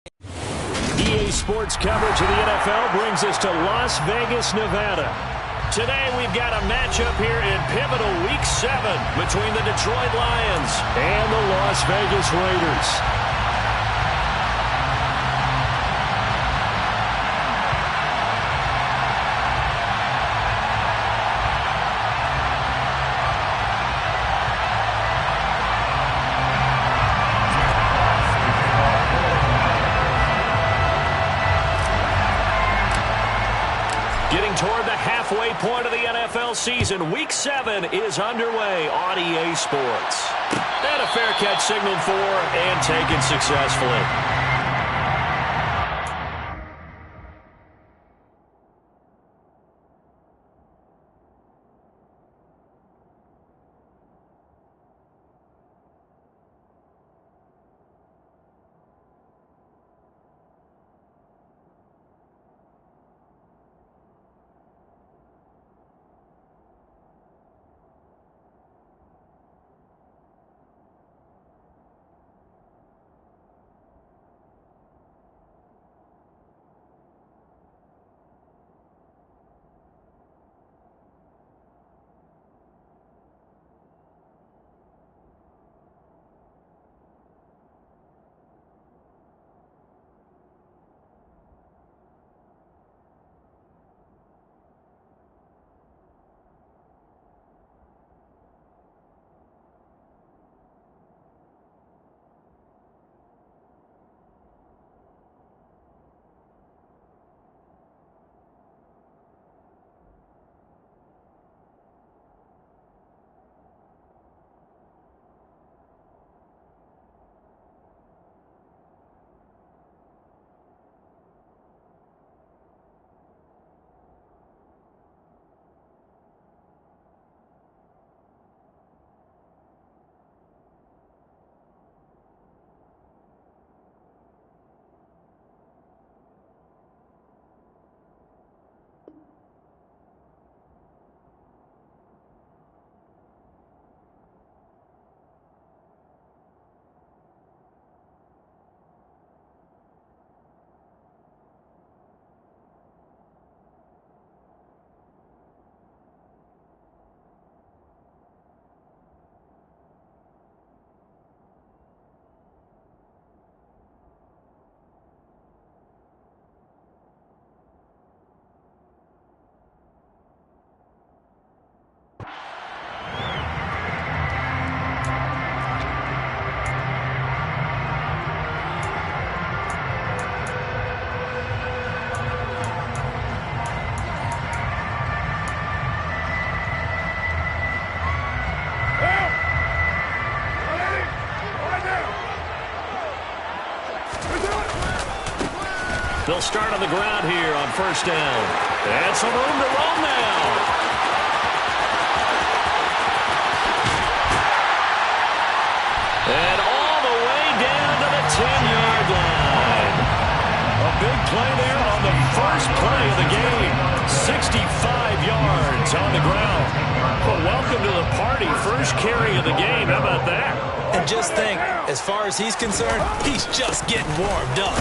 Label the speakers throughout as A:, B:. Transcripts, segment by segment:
A: EA Sports coverage of the NFL brings us to Las Vegas, Nevada. Today we've got a matchup here in pivotal Week 7 between the Detroit Lions and the Las Vegas Raiders. Toward the halfway point of the NFL season, Week 7 is underway on EA Sports. And a fair catch signaled for and taken successfully. They'll start on the ground here on first down. And some room to roam now. And all the way down to the 10-yard line. A big play there on the first play of the game. 65 yards on the ground. Well, welcome to the party. First carry of the game. How about that?
B: And just think, as far as he's concerned, he's just getting warmed up.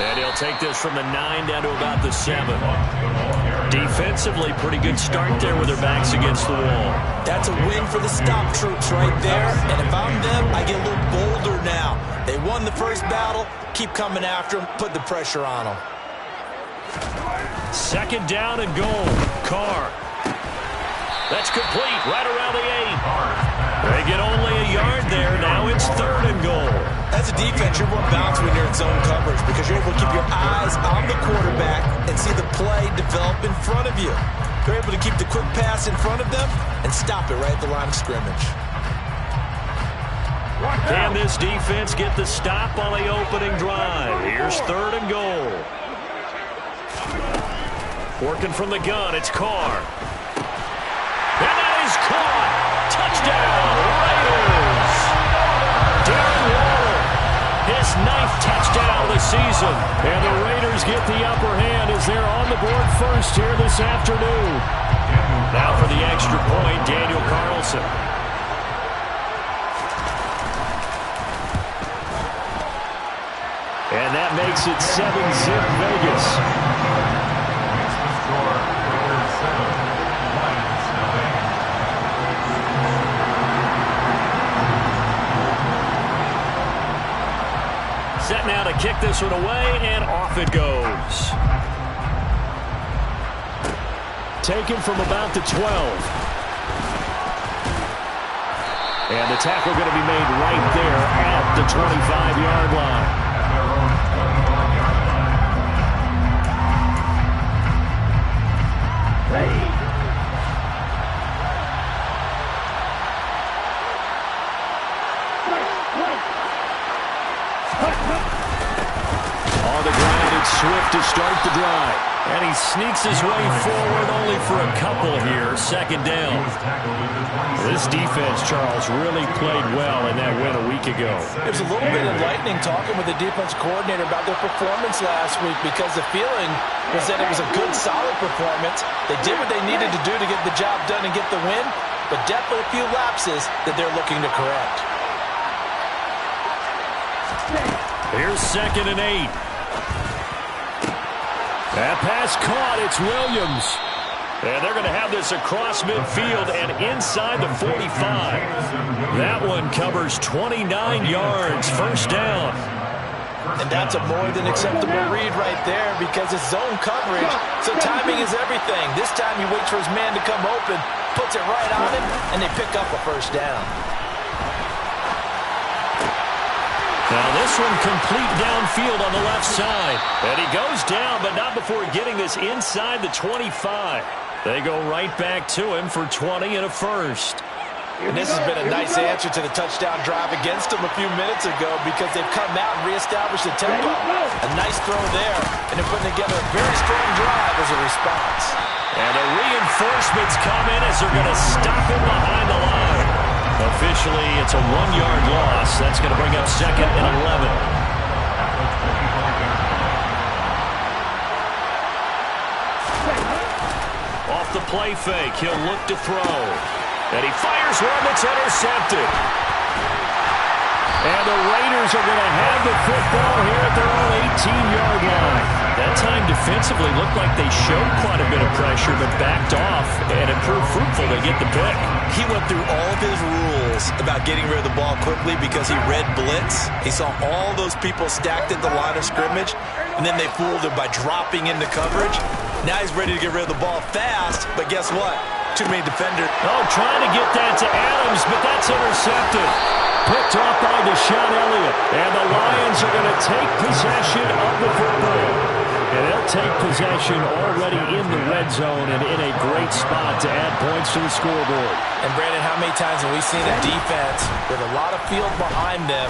A: And he'll take this from the 9 down to about the 7. Defensively, pretty good start there with their backs against the wall.
B: That's a win for the stop troops right there. And if I'm them, I get a little bolder now. They won the first battle. Keep coming after them. Put the pressure on them.
A: Second down and goal. Carr. That's complete right around the 8. They get only a yard there. Now it's third and goal.
B: As a defense, you're more balanced when you're in zone coverage because you're able to keep your eyes on the quarterback and see the play develop in front of you. You're able to keep the quick pass in front of them and stop it right at the line of scrimmage.
A: Can this defense get the stop on the opening drive? Here's third and goal. Working from the gun, it's Carr. And that is caught. Touchdown, Raiders. Darren Waller, his 9th touchdown of the season. And the Raiders get the upper hand as they're on the board first here this afternoon. Now for the extra point, Daniel Carlson. And that makes it 7-zip Vegas. Set now to kick this one away, and off it goes. Taken from about the 12. And the tackle going to be made right there at the 25-yard line. On the ground, it's Swift to start the drive. And he sneaks his way forward only for a couple here. Second down. This defense, Charles, really played well in that win a week ago.
B: There's a little bit enlightening talking with the defense coordinator about their performance last week, because the feeling was that it was a good, solid performance. They did what they needed to do to get the job done and get the win, but definitely a few lapses that they're looking to correct.
A: Here's 2nd and 8. That pass caught. It's Williams. And they're going to have this across midfield and inside the 45. That one covers 29 yards. First down.
B: And that's a more than acceptable read right there, because it's zone coverage, so timing is everything. This time he waits for his man to come open, puts it right on him, and they pick up a first down.
A: Now this one complete downfield on the left side. And he goes down, but not before getting this inside the 25. They go right back to him for 20 and a first.
B: And this has been a nice answer to the touchdown drive against them a few minutes ago, because they've come out and reestablished the tempo. A nice throw there, and they're putting together a very strong drive as a response.
A: And the reinforcements come in as they're going to stop him behind the line. Officially, it's a 1-yard loss. That's going to bring up 2nd and 11. Off the play fake, he'll look to throw. And he fires one that's intercepted. And the Raiders are going to have the football here at their own 18-yard line. That time defensively looked like they showed quite a bit of pressure, but backed off, and it proved fruitful to get the pick.
B: He went through all of his rules about getting rid of the ball quickly because he read blitz. He saw all those people stacked at the line of scrimmage, and then they fooled him by dropping into coverage. Now he's ready to get rid of the ball fast, but guess what? Too many defenders.
A: Oh, trying to get that to Adams, but that's intercepted. Picked off by Deshaun Elliott. And the Lions are going to take possession of the football. And they'll take possession already in the red zone and in a great spot to add points to the scoreboard.
B: And Brandon, how many times have we seen a defense with a lot of field behind them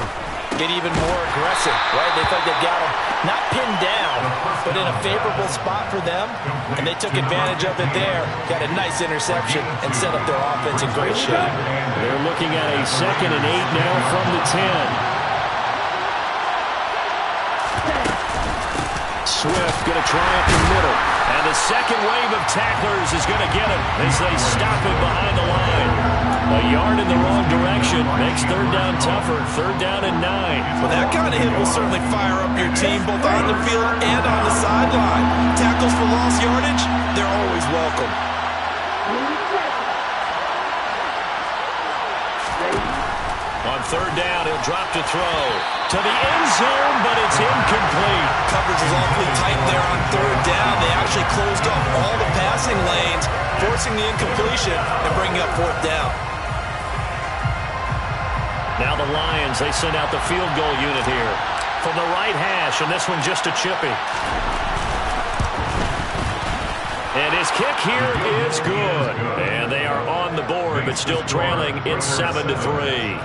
B: get even more aggressive, right? They think they've got them not pinned down, but in a favorable spot for them, and they took advantage of it there, got a nice interception, and set up their offense in great shape.
A: They're looking at a 2nd and 8 now from the 10. Swift going to try up the middle. And the second wave of tacklers is going to get him as they stop him behind the line. A yard in the wrong direction makes 3rd down tougher. 3rd down and 9.
B: Well, that kind of hit will certainly fire up your team both on the field and on the sideline. Tackles for lost yardage, they're always welcome.
A: On 3rd down, he'll drop to throw. To the end zone, but it's incomplete.
B: Coverage was awfully tight there on 3rd down. They actually closed off all the passing lanes, forcing the incompletion and bringing up 4th down.
A: Now the Lions, they send out the field goal unit here. From the right hash, and this one just a chippy. And his kick here is good. And they are on the board, but still trailing. It's 7-3.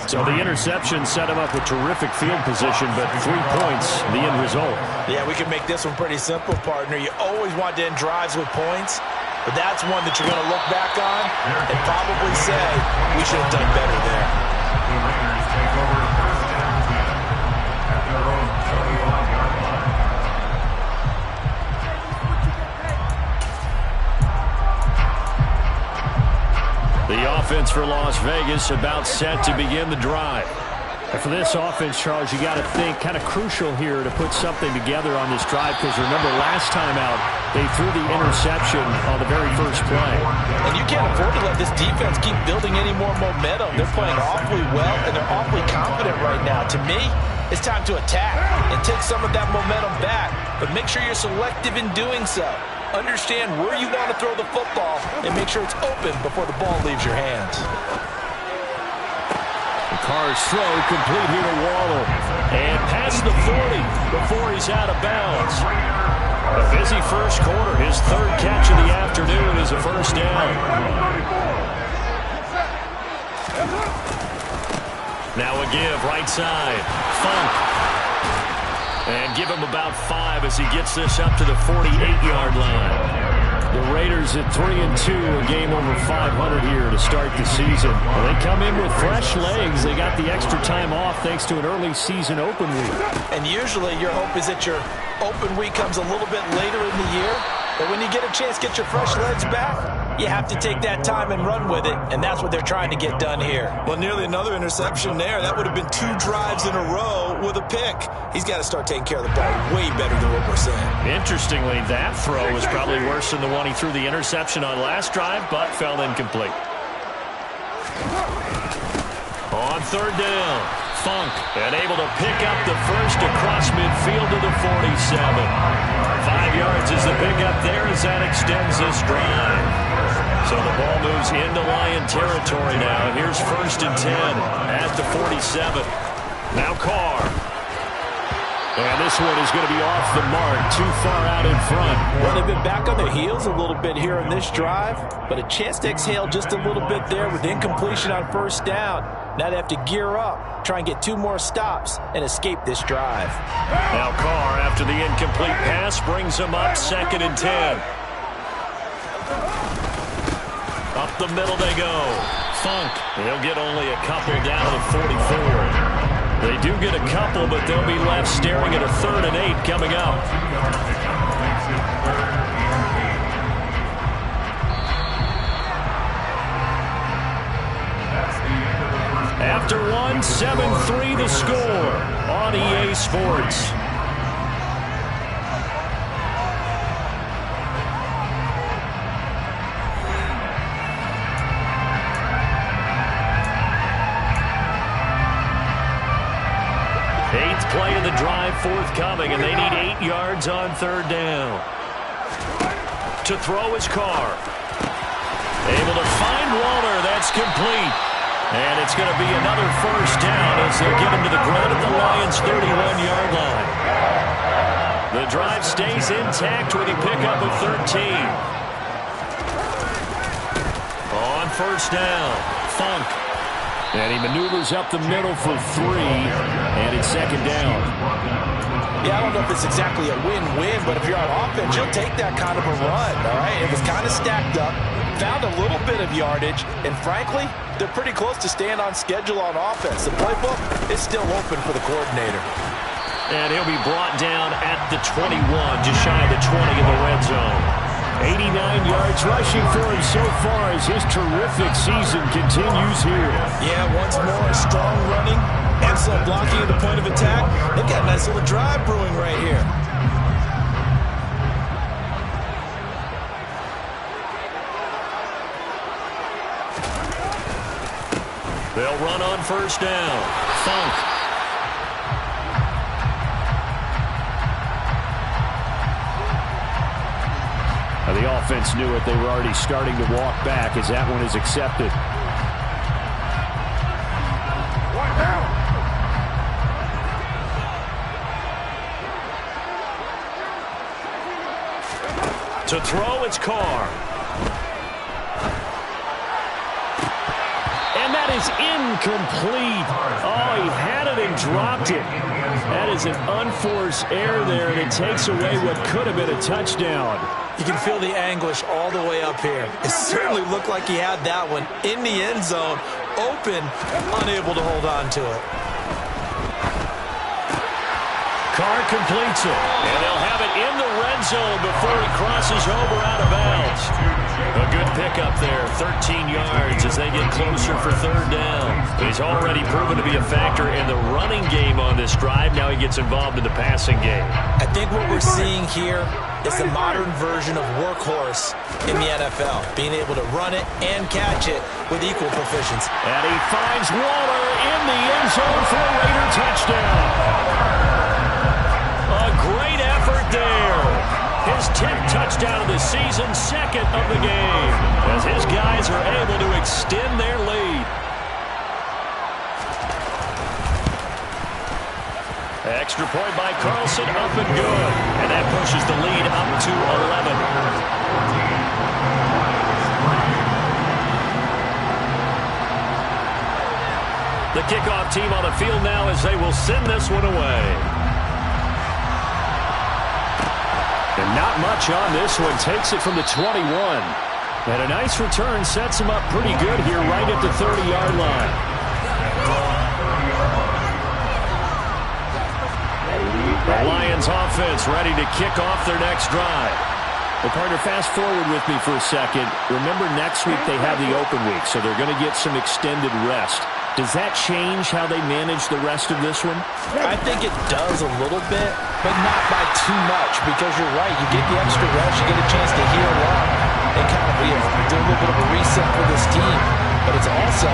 A: So the interception set him up with terrific field position, but 3 points, the end result.
B: Yeah, we can make this one pretty simple, partner. You always want to end drives with points, but that's one that you're going to look back on and probably say, we should have done better there.
C: The Raiders take over 1st and 10 at their own 25-yard line.
A: The offense for Las Vegas about set to begin the drive. And for this offense, Charles, you got to think kind of crucial here to put something together on this drive, because remember last time out they threw the interception on the very first play.
B: And you can't afford to let this defense keep building any more momentum. They're playing awfully well, and they're awfully confident right now. To me, it's time to attack and take some of that momentum back, but make sure you're selective in doing so. Understand where you want to throw the football and make sure it's open before the ball leaves your hands.
A: Carr's throw complete here to Waddle. And past the 40 before he's out of bounds. A busy first quarter. His third catch of the afternoon is a first down. Now a give right side. Funk. And give him about 5 as he gets this up to the 48-yard line. The Raiders at 3-2, a game over 500 here to start the season. Well, they come in with fresh legs. They got the extra time off thanks to an early season open week.
B: And usually your hope is that your open week comes a little bit later in the year. But when you get a chance to get your fresh legs back, you have to take that time and run with it. And that's what they're trying to get done here. Well, nearly another interception there. That would have been 2 drives in a row with a pick. He's got to start taking care of the ball way better than what we're seeing.
A: Interestingly, that throw was probably worse than the one he threw the interception on last drive, but fell incomplete. On third down, Funk, and able to pick up the first across midfield to the 47. 5 yards is the pickup there as that extends this drive. So the ball moves into Lion territory now. Here's 1st and 10 at the 47. Now Carr. And this one is going to be off the mark, too far out in front.
B: Well, they've been back on their heels a little bit here in this drive, but a chance to exhale just a little bit there with incompletion on first down. Now they have to gear up, try and get 2 more stops, and escape this drive.
A: Now Carr, after the incomplete pass, brings him up 2nd and 10. Up the middle they go. Funk. They'll get only a couple down to the 44. They do get a couple, but they'll be left staring at a 3rd and 8 coming up. After one, 7-3 the score on EA Sports. Play of the drive forthcoming, and they need 8 yards on 3rd down. To throw his Carr. Able to find Waller. That's complete. And it's going to be another first down as they'll get him to the ground at the Lions' 31-yard line. The drive stays intact with a pickup of 13. On first down, Funk. And he maneuvers up the middle for 3, and it's 2nd down.
B: Yeah, I don't know if it's exactly a win-win, but if you're on offense, you'll take that kind of a run, all right? It was kind of stacked up, found a little bit of yardage, and frankly, they're pretty close to staying on schedule on offense. The playbook is still open for the coordinator.
A: And he'll be brought down at the 21, just shy of the 20 in the red zone. 89 yards rushing for him so far as his terrific season continues here.
B: Yeah, once more, strong running, excellent blocking at the point of attack. They've got a nice little drive brewing right here.
A: They'll run on first down. Funk. The offense knew it. They were already starting to walk back as that one is accepted. To throw, it's Carr. And that is incomplete. Oh, he had it and dropped it. That is an unforced error there, and it takes away what could have been a touchdown.
B: You can feel the anguish all the way up here. It certainly looked like he had that one in the end zone, open, unable to hold on to it.
A: Carr completes it. And they'll have it in the red zone before he crosses over out of bounds. A good pickup there, 13 yards as they get closer for third down. He's already proven to be a factor in the running game on this drive. Now he gets involved in the passing game.
B: I think what we're seeing here is the modern version of workhorse in the NFL, being able to run it and catch it with equal proficiency.
A: And he finds Waller in the end zone for a Raider touchdown. A great effort there. His 10th touchdown of the season, second of the game, as his guys are able to extend their lead. Extra point by Carlson, up and good. And that pushes the lead up to 11. The kickoff team on the field now as they will send this one away. And not much on this one. Takes it from the 21. And a nice return sets him up pretty good here right at the 30-yard line. The Lions offense ready to kick off their next drive. Well, partner, fast forward with me for a second. Remember, next week they have the open week, so they're going to get some extended rest. Does that change how they manage the rest of this one?
B: I think it does a little bit, but not by too much, because you're right. You get the extra rest, you get a chance to heal up and kind of do a little bit of a reset for this team. But it's also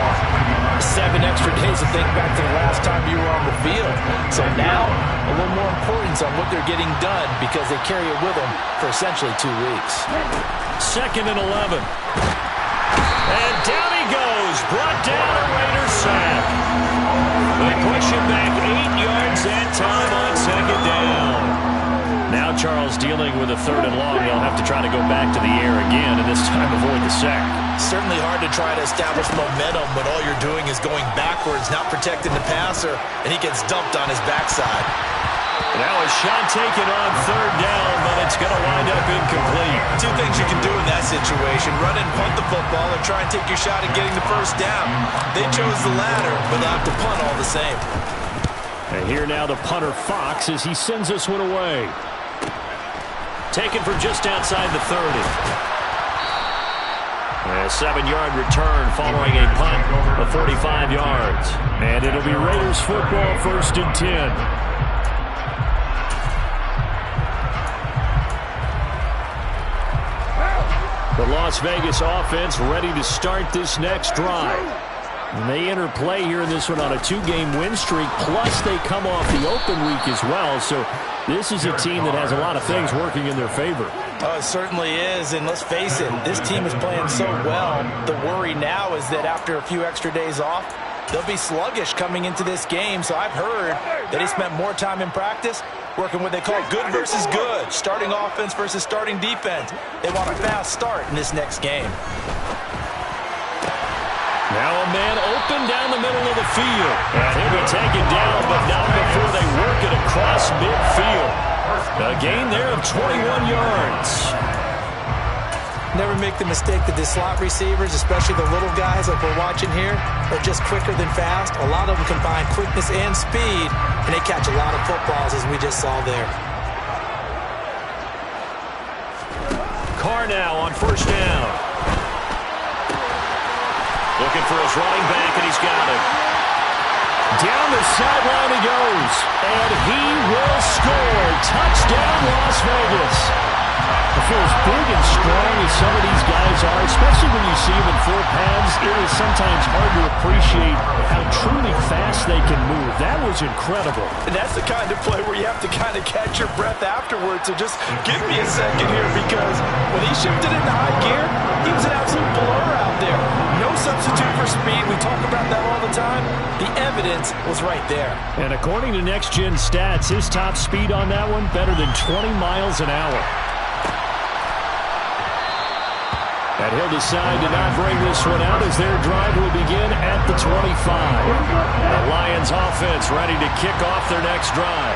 B: 7 extra days to think back to the last time you were on the field. So now, a little more importance on what they're getting done because they carry it with them for essentially 2 weeks.
A: 2nd and 11. And down he goes. Brought down a Raiders sack. They push him back 8 yards that time on 2nd down. Now Charles dealing with a 3rd and long. They'll have to try to go back to the air again, and this time avoid the sack.
B: Certainly hard to try to establish momentum when all you're doing is going backwards, not protecting the passer, and he gets dumped on his backside.
A: Now a shot taken on 3rd down, but it's going to wind up incomplete.
B: 2 things you can do in that situation: run and punt the football, or try and take your shot at getting the 1st down. They chose the latter, but they'll have to punt all the same.
A: And here now the punter Fox as he sends this one away. Taken from just outside the 30. A 7-yard return following a punt of 45 yards. And it'll be Raiders football, 1st and 10. The Las Vegas offense ready to start this next drive. And they enter play here in this one on a 2-game win streak, plus they come off the open week as well. So this is a team that has a lot of things working in their favor.
B: Oh, it certainly is, and let's face it, this team is playing so well. The worry now is that after a few extra days off, they'll be sluggish coming into this game. So I've heard that he spent more time in practice working what they call good versus good, starting offense versus starting defense. They want a fast start in this next game.
A: Now a man open down the middle of the field. And he'll be taken down, but not before they work it across midfield. A gain there of 21 yards.
B: Never make the mistake that the slot receivers, especially the little guys like we're watching here, are just quicker than fast. A lot of them combine quickness and speed, and they catch a lot of footballs, as we just saw there.
A: Carr now on 1st down. Looking for his running back, and he's got it. Down the sideline he goes, and he will score. Touchdown, Las Vegas. For as big and strong as some of these guys are, especially when you see them in full pads, it is sometimes hard to appreciate how truly fast they can move. That was incredible.
B: And that's the kind of play where you have to kind of catch your breath afterwards. So just give me a second here, because when he shifted into high gear, he was an absolute blur out there. No substitute for speed. We talk about that all the time. The evidence was right there.
A: And according to Next Gen Stats, his top speed on that one, better than 20 miles an hour. And he'll decide to not bring this one out as their drive will begin at the 25. The Lions offense ready to kick off their next drive.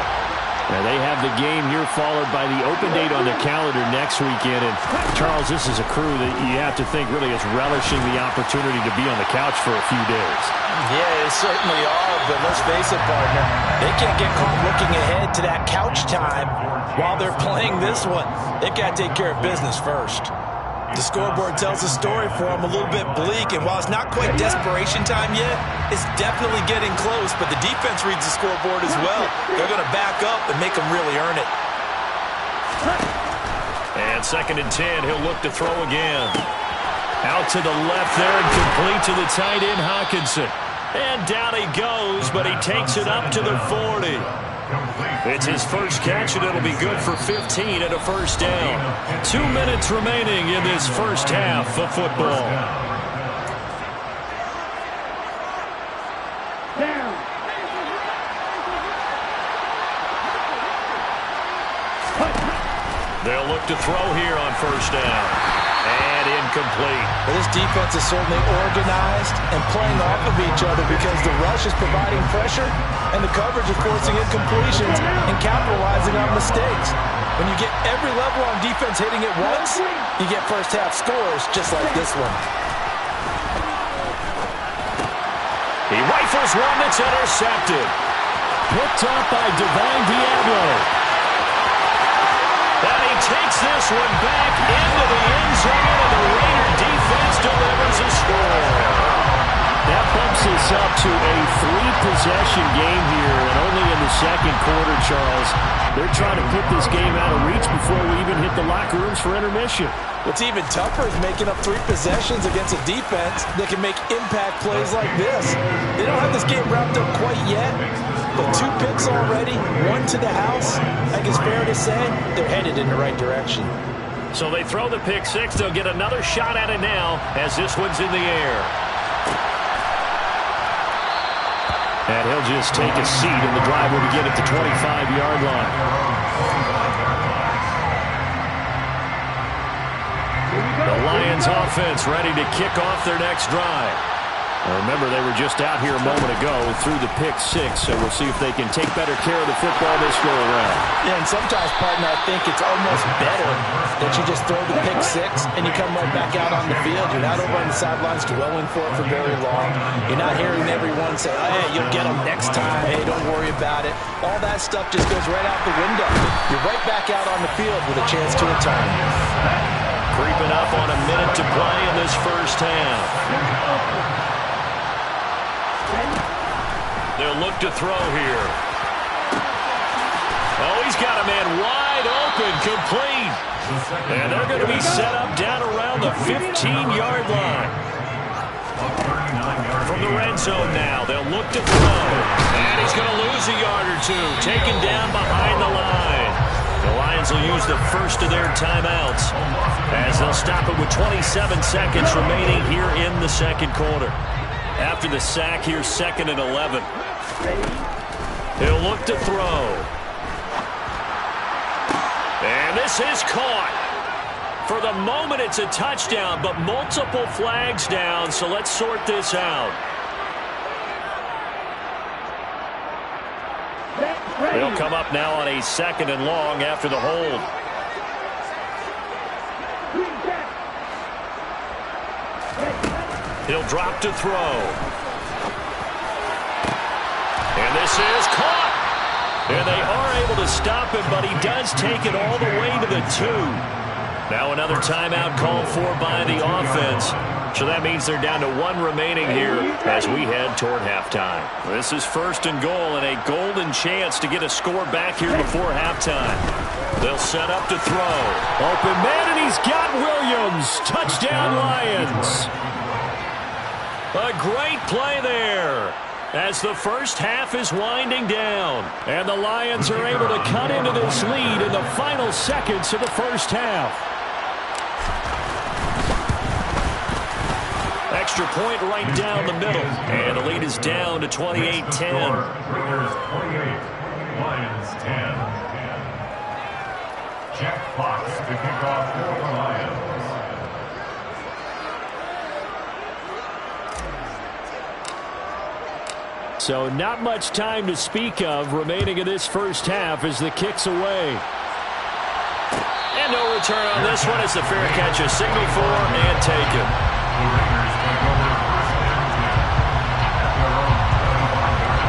A: Now they have the game here followed by the open date on their calendar next weekend. And, Charles, this is a crew that you have to think really is relishing the opportunity to be on the couch for a few days.
B: Yeah, they certainly are, but let's face it, partner. They can't get caught looking ahead to that couch time while they're playing this one. They've got to take care of business first. The scoreboard tells a story for them, a little bit bleak, and while it's not quite desperation time yet, it's definitely getting close, but the defense reads the scoreboard as well. They're going to back up and make them really earn it.
A: And 2nd and 10, he'll look to throw again. Out to the left there and complete to the tight end, Hockenson. And down he goes, but he takes it up to the 40. It's his first catch, and it'll be good for 15 and a first down. 2 minutes remaining in this first half of football. They'll look to throw here on first down. And incomplete.
B: Well, this defense is certainly organized and playing off of each other because the rush is providing pressure and the coverage is forcing incompletions and capitalizing on mistakes. When you get every level on defense hitting it once, you get first half scores just like this one.
A: He rifles one that's intercepted. Picked up by Divine Diablo. And he takes this one back into the end zone, and the Raider defense delivers a score. That bumps us up to a 3-possession game here, and only in the second quarter, Charles. They're trying to put this game out of reach before we even hit the locker rooms for intermission.
B: What's even tougher is making up 3 possessions against a defense that can make impact plays like this. They don't have this game wrapped up quite yet, but 2 picks already, 1 to the house. I think it's fair to say they're headed in the right direction.
A: So they throw the pick 6. They'll get another shot at it now as this one's in the air. And he'll just take a seat, and the drive will begin at the 25-yard line. The Lions offense ready to kick off their next drive. Now remember, they were just out here a moment ago through the pick 6, so we'll see if they can take better care of the football this go around.
B: Yeah, and sometimes, partner, I think it's almost better that you just throw the pick 6 and you come right back out on the field. You're not over on the sidelines dwelling for it for very long. You're not hearing everyone say, oh, hey, you'll get them next time. Hey, don't worry about it. All that stuff just goes right out the window. You're right back out on the field with a chance to return.
A: Creeping up on a minute to play in this first half. They'll look to throw here. Oh, he's got a man wide open, complete. And they're going to be set up down around the 15-yard line. From the red zone now, they'll look to throw. And he's going to lose a yard or 2, taken down behind the line. The Lions will use the first of their timeouts as they'll stop it with 27 seconds remaining here in the second quarter. After the sack, here's 2nd and 11. He'll look to throw. And this is caught. For the moment, it's a touchdown, but multiple flags down, so let's sort this out. They'll come up now on a 2nd and long after the hold. He'll drop to throw. And this is caught. And they are able to stop him, but he does take it all the way to the 2. Now another timeout called for by the offense. So that means they're down to 1 remaining here as we head toward halftime. This is 1st and goal and a golden chance to get a score back here before halftime. They'll set up to throw. Open man, and he's got Williams. Touchdown, Lions. A great play there as the first half is winding down. And the Lions are able to cut into this lead in the final seconds of the first half. Extra point right down the middle. And the lead is down to 28-10.
C: Raiders 28, Lions 10. Jack Fox to kick off for the Lions.
A: So not much time to speak of remaining in this first half as the kick's away. And no return on this one as the fair catch is signaled for and taken.
C: The Raiders take over first and 10 at their own 31-yard line.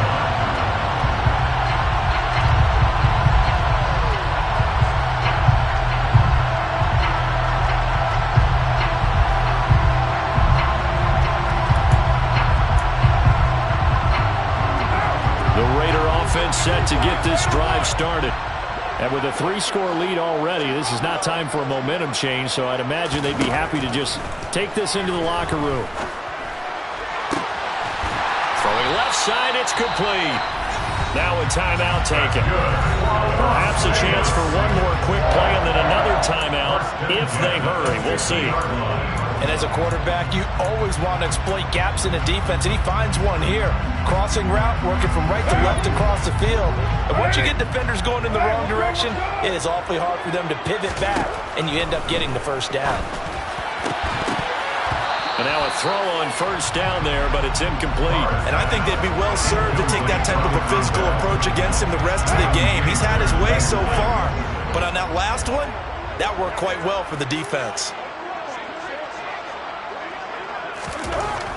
A: The Raider offense set to get this drive started. And with a 3-score lead already, this is not time for a momentum change, so I'd imagine they'd be happy to just take this into the locker room. Throwing left side, it's complete. Now a timeout taken. Perhaps a chance for one more quick play and then another timeout if they hurry. We'll see.
B: And as a quarterback, you always want to exploit gaps in the defense, and he finds one here. Crossing route, working from right to left across the field. And once you get defenders going in the wrong direction, it is awfully hard for them to pivot back, and you end up getting the first down.
A: And now a throw on first down there, but it's incomplete.
B: And I think they'd be well served to take that type of a physical approach against him the rest of the game. He's had his way so far, but on that last one, that worked quite well for the defense.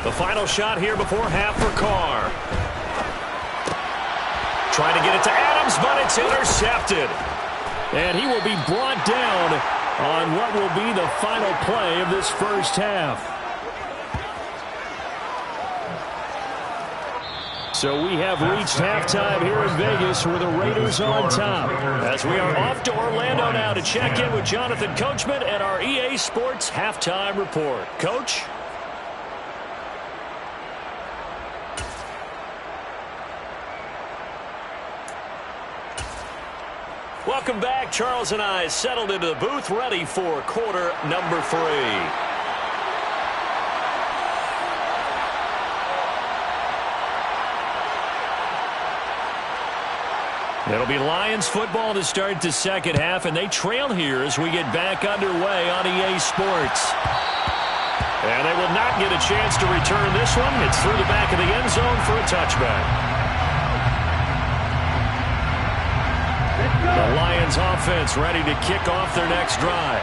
A: The final shot here before half for Carr. Trying to get it to Adams, but it's intercepted. And he will be brought down on what will be the final play of this first half. So we have reached halftime here in Vegas where the Raiders are on top. As we are off to Orlando now to check in with Jonathan Coachman and our EA Sports Halftime Report. Coach? Welcome back. Charles and I settled into the booth, ready for quarter number 3. It'll be Lions football to start the second half, and they trail here as we get back underway on EA Sports. And they will not get a chance to return this one. It's through the back of the end zone for a touchback. The Lions offense ready to kick off their next drive.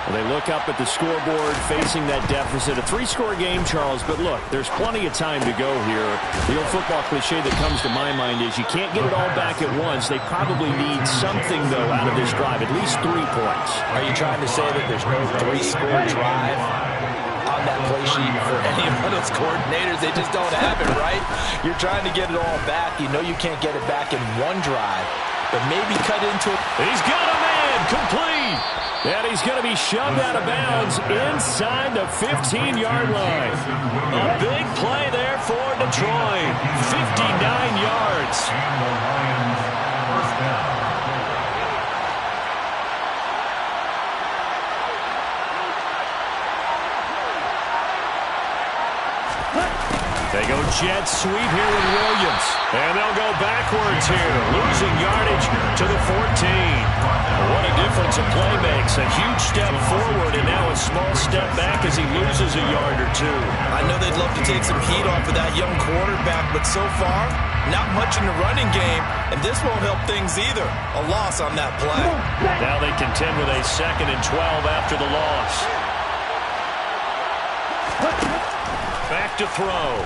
A: Well, they look up at the scoreboard facing that deficit. A 3-score game, Charles, but look, there's plenty of time to go here. The old football cliche that comes to my mind is you can't get it all back at once. They probably need something, though, out of this drive, at least 3 points.
B: Are you trying to say that there's no 3-score drive on that play sheet for any of those coordinators? They just don't have it, right? You're trying to get it all back. You know you can't get it back in one drive, but maybe cut into it.
A: He's got a man, complete. And he's going to be shoved out of bounds inside the 15-yard line. A big play there for Detroit. 59 yards.
C: And the Lions first down.
A: They go jet sweep here with Williams. And they'll go backwards here, losing yardage to the 14. What a difference a play makes. A huge step forward and now a small step back as he loses a yard or 2.
B: I know they'd love to take some heat off of that young quarterback, but so far, not much in the running game, and this won't help things either. A loss on that play.
A: Now they contend with a 2nd and 12 after the loss. Back to throw.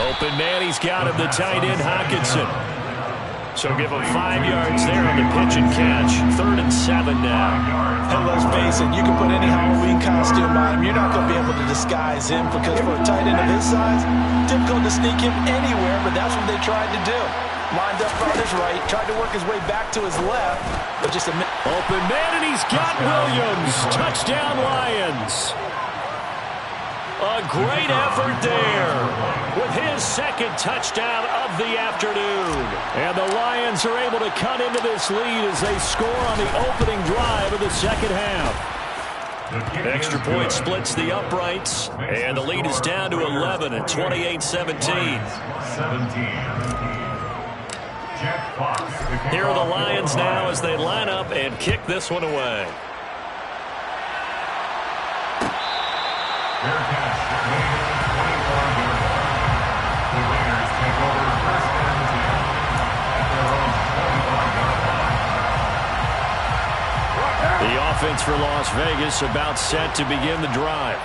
A: Open man, he's got him, the tight end, Hockenson. So give him 5 yards there on the pitch and catch. 3rd and 7 now.
B: And let's face it, you can put any Halloween costume on him. You're not going to be able to disguise him because for a tight end of his size, difficult to sneak him anywhere, but that's what they tried to do. Lined up on his right, tried to work his way back to his left, but just a minute.
A: Open man, and he's got Williams. Touchdown, Lions. A great effort there with his 2nd touchdown of the afternoon. And the Lions are able to cut into this lead as they score on the opening drive of the second half. Extra point splits the uprights, and the lead is down to 11 at 28-17. Here are the Lions now as they line up and kick this one away. offense for Las Vegas, about set to begin the drive.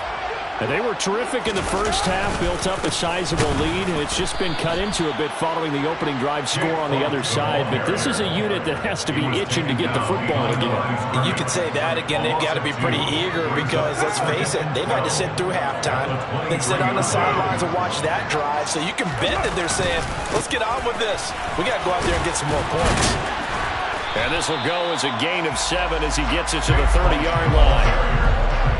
A: And they were terrific in the first half, built up a sizable lead, and it's just been cut into a bit following the opening drive score on the other side. But this is a unit that has to be itching to get the football again.
B: You could say that again. They've got to be pretty eager because, let's face it, they've had to sit through halftime, then sit on the sidelines and watch that drive. So you can bet that they're saying, let's get on with this. We got to go out there and get some more points.
A: And this will go as a gain of 7 as he gets it to the 30-yard line.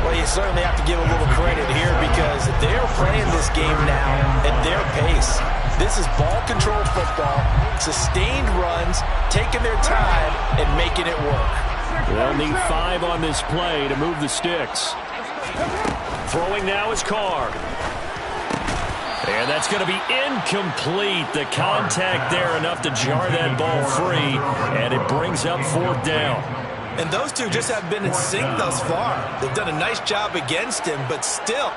B: Well, you certainly have to give a little credit here because they're playing this game now at their pace. This is ball control football, sustained runs, taking their time and making it work.
A: They'll need 5 on this play to move the sticks. Throwing now is Carr. And that's going to be incomplete. The contact there enough to jar that ball free, and it brings up 4th down.
B: And those two just have been in sync thus far. They've done a nice job against him, but still.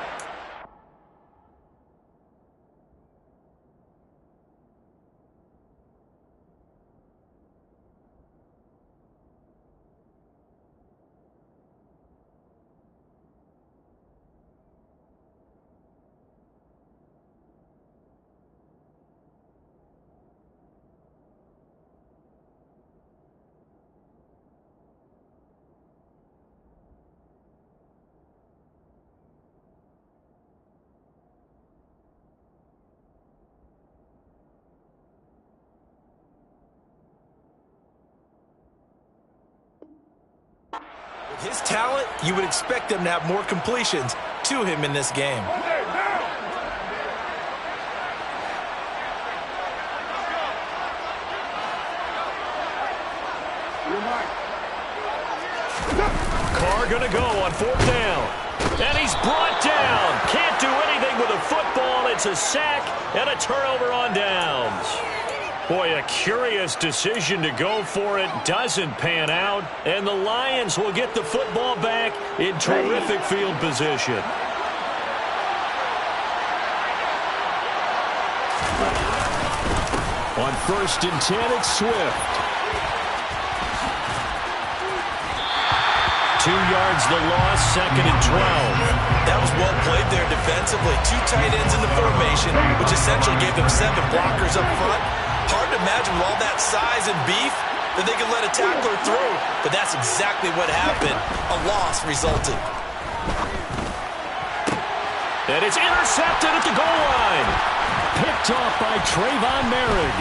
B: His talent, you would expect him to have more completions to him in this game.
A: Carr going to go on 4th down. And he's brought down. Can't do anything with a football. It's a sack and a turnover on downs. Boy, a curious decision to go for it. Doesn't pan out. And the Lions will get the football back in terrific field position. On 1st and 10, it's Swift. 2 yards the loss, 2nd and 12.
B: That was well played there defensively. 2 tight ends in the formation, which essentially gave them 7 blockers up front. Hard to imagine with all that size and beef that they could let a tackler through, but that's exactly what happened. A loss resulted.
A: And it's intercepted at the goal line. Picked off by Trayvon Merrick.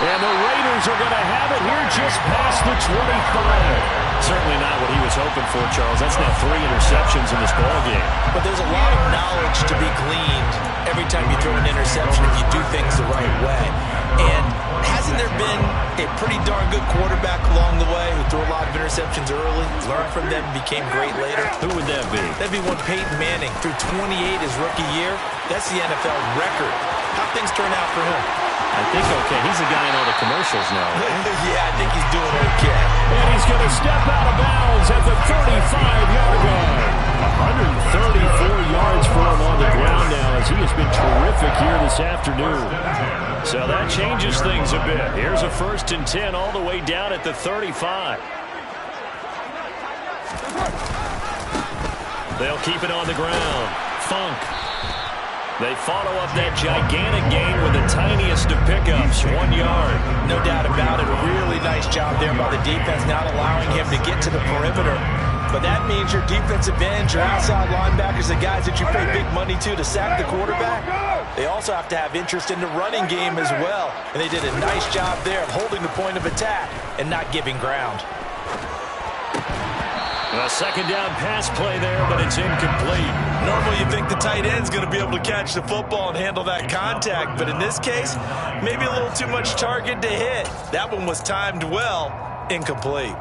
A: And the Raiders are going to have it here just past the 25. Certainly not what he was hoping for, Charles. That's now 3 interceptions in this ballgame.
B: But there's a lot of knowledge to be gleaned every time you throw an interception if you do things the right way. And hasn't there been a pretty darn good quarterback along the way who threw a lot of interceptions early, learned from them, became great later?
A: Who would that be?
B: That'd be one Peyton Manning. Threw 28 his rookie year. That's the NFL record. How'd things turn out for him?
A: I think okay. He's the guy in all the commercials now.
B: Yeah, I think he's doing okay.
A: And he's going to step out of bounds at the 35-yard line. 134 yards for him on the ground now as he has been terrific here this afternoon. So that changes things a bit. Here's a 1st and 10 all the way down at the 35. They'll keep it on the ground. Funk. They follow up that gigantic gain with the tiniest of pickups, 1 yard.
B: No doubt about it. Really nice job there by the defense, not allowing him to get to the perimeter. But that means your defensive ends, your outside linebackers, the guys that you pay big money to sack the quarterback, they also have to have interest in the running game as well. And they did a nice job there of holding the point of attack and not giving ground.
A: A 2nd down pass play there, but it's incomplete.
B: Normally you think the tight end's going to be able to catch the football and handle that contact, but in this case, maybe a little too much target to hit. That one was timed well, incomplete.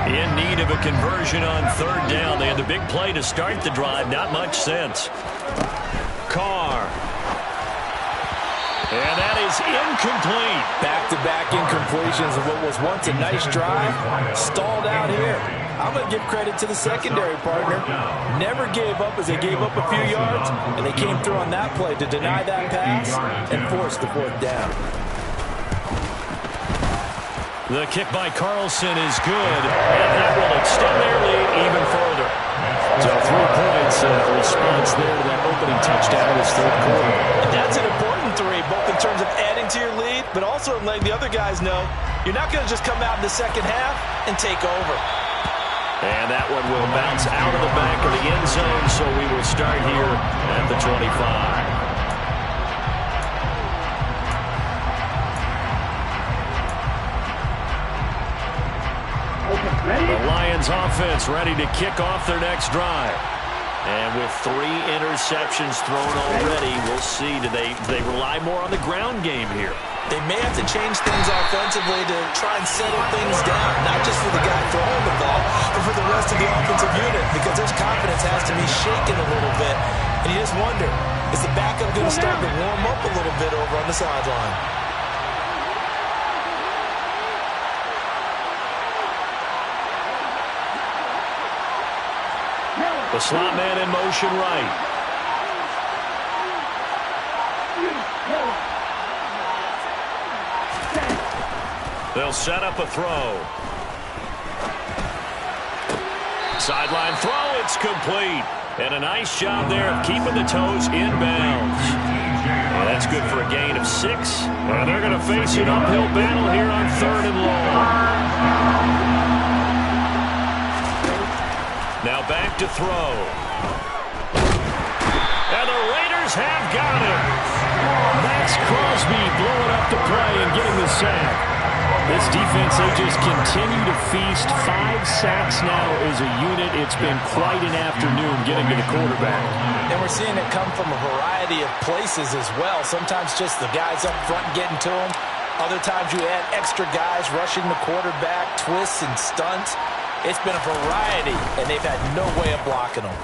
A: In need of a conversion on 3rd down. They had the big play to start the drive. Not much sense. Carr. And that is incomplete.
B: Back-to-back incompletions of what was once a nice drive. Stalled out here. I'm going to give credit to the secondary partner. Never gave up as they gave up a few yards, and they came through on that play to deny that pass and force the 4th down.
A: The kick by Carlson is good, and that will extend their lead even further. So 3 points, response there to that opening touchdown this third quarter.
B: And that's an important 3, both in terms of adding to your lead, but also in letting the other guys know you're not going to just come out in the second half and take over.
A: And that one will bounce out of the back of the end zone, so we will start here at the 25. The Lions offense ready to kick off their next drive. And with 3 interceptions thrown already, we'll see. Do they rely more on the ground game here?
B: They may have to change things offensively to try and settle things down, not just for the guy throwing the ball, but for the rest of the offensive unit, because their confidence has to be shaken a little bit. And you just wonder, is the backup going to start to warm up a little bit over on the sideline?
A: The slot man in motion right. They'll set up a throw. Sideline throw, it's complete. And a nice job there of keeping the toes in bounds. And that's good for a gain of 6. And they're going to face an uphill battle here on 3rd and long. Now back to throw. And the Raiders have got him. Max Crosby blowing up the play and getting the sack. This defense, they just continue to feast. 5 sacks now as a unit. It's been quite an afternoon getting to the quarterback.
B: And we're seeing it come from a variety of places as well. Sometimes just the guys up front getting to them. Other times you add extra guys rushing the quarterback, twists and stunts. It's been a variety, and they've had no way of blocking them.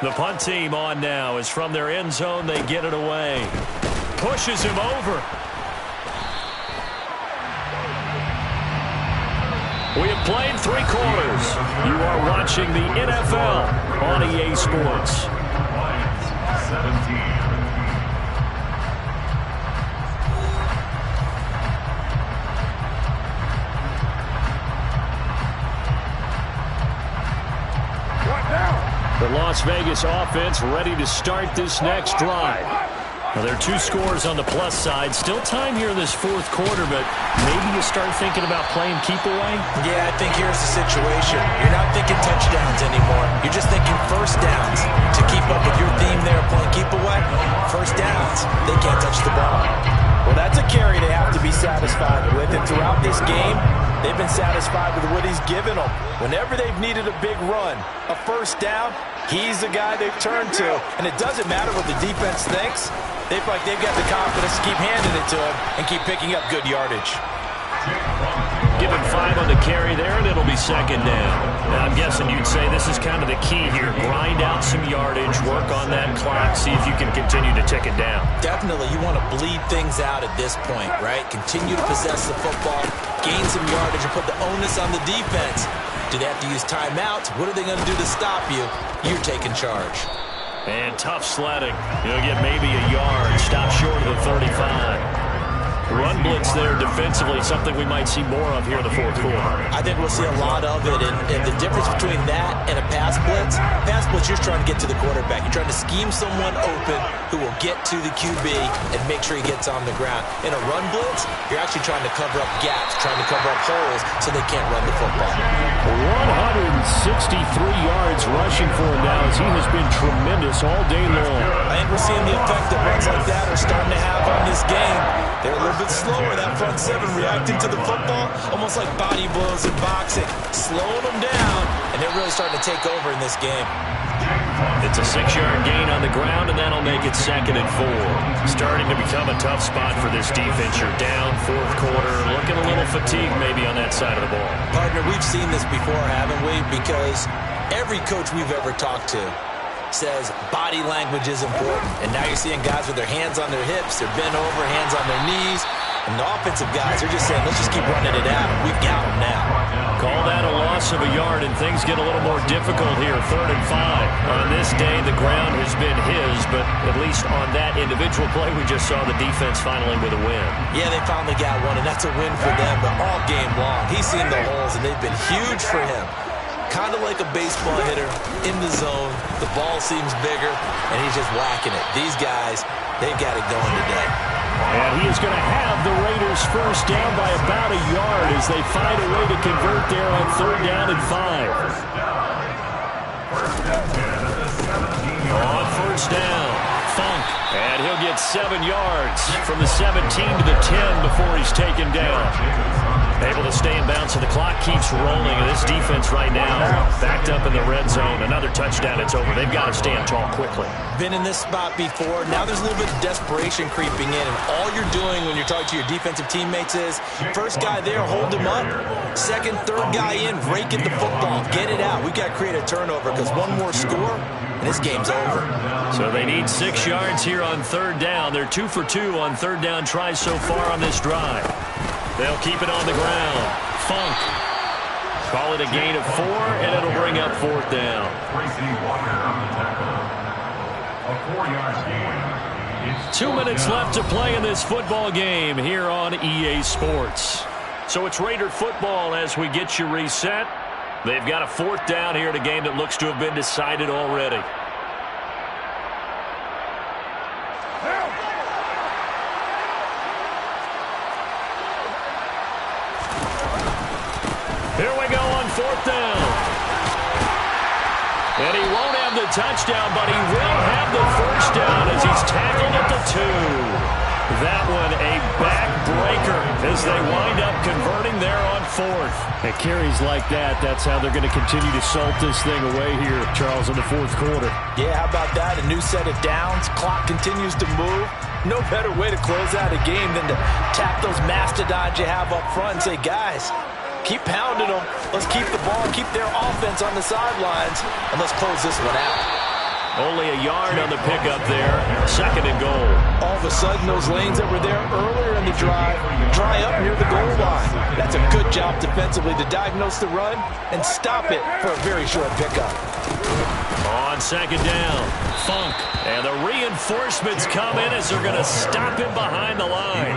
A: The punt team on now is from their end zone. They get it away. Pushes him over. We have played 3 quarters. You are watching the NFL on EA Sports.
C: Lions 17.
A: The Las Vegas offense ready to start this next drive. Now, there are 2 scores on the plus side. Still time here in this 4th quarter, but maybe you start thinking about playing keep away?
B: Yeah, I think here's the situation. You're not thinking touchdowns anymore. You're just thinking first downs. To keep up with your theme there, playing keep away, first downs. They can't touch the ball. Well, that's a carry they have to be satisfied with. And throughout this game, they've been satisfied with what he's given them. Whenever they've needed a big run, a first down, he's the guy they've turned to. And it doesn't matter what the defense thinks. They feel like they've got the confidence to keep handing it to him and keep picking up good yardage.
A: Give him 5 on the carry there, and it'll be 2nd down. Now, I'm guessing you'd say this is kind of the key here. Grind out some yardage, work on that clock, see if you can continue to tick it down.
B: Definitely, you want to bleed things out at this point, right? Continue to possess the football, gain some yardage, and put the onus on the defense. Do they have to use timeouts? What are they going to do to stop you? You're taking charge.
A: And tough sledding. You'll get maybe a yard. Stop short of the 35. Run blitz there defensively, something we might see more of here in the 4th quarter.
B: I think we'll see a lot of it, and the difference between that and a pass blitz, you're trying to get to the quarterback. You're trying to scheme someone open who will get to the QB and make sure he gets on the ground. In a run blitz, you're actually trying to cover up gaps, trying to cover up holes so they can't run the football.
A: 163 yards rushing for him now as he has been tremendous all day long.
B: I think we're seeing the effect that runs like that are starting to have on this game. They're a little bit slower, that front 7 reacting to the football, almost like body blows in boxing, slowing them down, and they're really starting to take over in this game.
A: It's a 6-yard gain on the ground, and that'll make it 2nd and 4. Starting to become a tough spot for this defense. You're down 4th quarter, looking a little fatigued maybe on that side of the ball.
B: Partner, we've seen this before, haven't we? Because every coach we've ever talked to says body language is important. And now you're seeing guys with their hands on their hips, they're bent over, hands on their knees. And the offensive guys are just saying, let's just keep running it out. We've got them now.
A: Call that a loss of a yard, and things get a little more difficult here. 3rd and 5. On this day, the ground has been his, but at least on that individual play, we just saw the defense finally with a win.
B: Yeah, they finally got one, and that's a win for them. But all game long, he's seen the holes, and they've been huge for him. Kind of like a baseball hitter in the zone. The ball seems bigger, and he's just whacking it. These guys, they've got it going today.
A: And he is going to have the Raiders first down by about a yard as they find a way to convert there on 3rd down and 5. On first down, Funk. And he'll get 7 yards from the 17 to the 10 before he's taken down. Able to stay in bounds, so the clock keeps rolling. And this defense right now backed up in the red zone. Another touchdown, it's over. They've got to stand tall quickly.
B: Been in this spot before. Now there's a little bit of desperation creeping in. And all you're doing when you're talking to your defensive teammates is, first guy there, hold him up. Second, third guy in, rake at the football. Get it out. We've got to create a turnover because one more score, and this game's over.
A: So they need 6 yards here on 3rd down. They're 2 for 2 on 3rd down tries so far on this drive. They'll keep it on the ground. Funk. Call it a gain of 4, and it'll bring up 4th down.
C: Tracy Walker on the tackle. A 4-yard gain.
A: 2 minutes left to play in this football game here on EA Sports. So it's Raider football as we get you reset. They've got a 4th down here in a game that looks to have been decided already. Here we go on 4th down. And he won't have the touchdown, but he will have the first down as he's tackled at the 2. That one a backbreaker as they wind up converting there on 4th. At carries like that, that's how they're going to continue to salt this thing away here, Charles, in the 4th quarter.
B: Yeah, how about that? A new set of downs. Clock continues to move. No better way to close out a game than to tap those mastodons you have up front and say, guys, keep pounding them. Let's keep the ball, keep their offense on the sidelines, and let's close this one out.
A: Only a yard on the pickup there. 2nd and goal.
B: All of a sudden, those lanes that were there earlier in the drive dry up near the goal line. That's a good job defensively to diagnose the run and stop it for a very short pickup.
A: On 2nd down, Funk. And the reinforcements come in as they're going to stop him behind the line.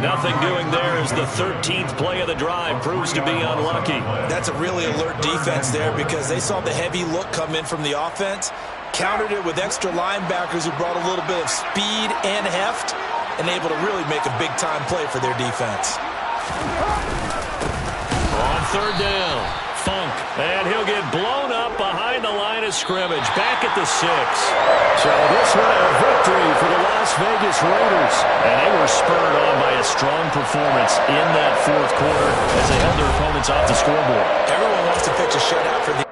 A: Nothing doing there as the 13th play of the drive proves to be unlucky.
B: That's a really alert defense there because they saw the heavy look come in from the offense, countered it with extra linebackers who brought a little bit of speed and heft, and able to really make a big-time play for their defense.
A: On 3rd down, Funk, and he'll get blown up behind the line of scrimmage, back at the 6. So this one a victory for the Las Vegas Raiders, and they were spurred on by a strong performance in that 4th quarter as they held their opponents off the scoreboard.
B: Everyone wants to pitch a shutout for the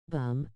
D: Bum.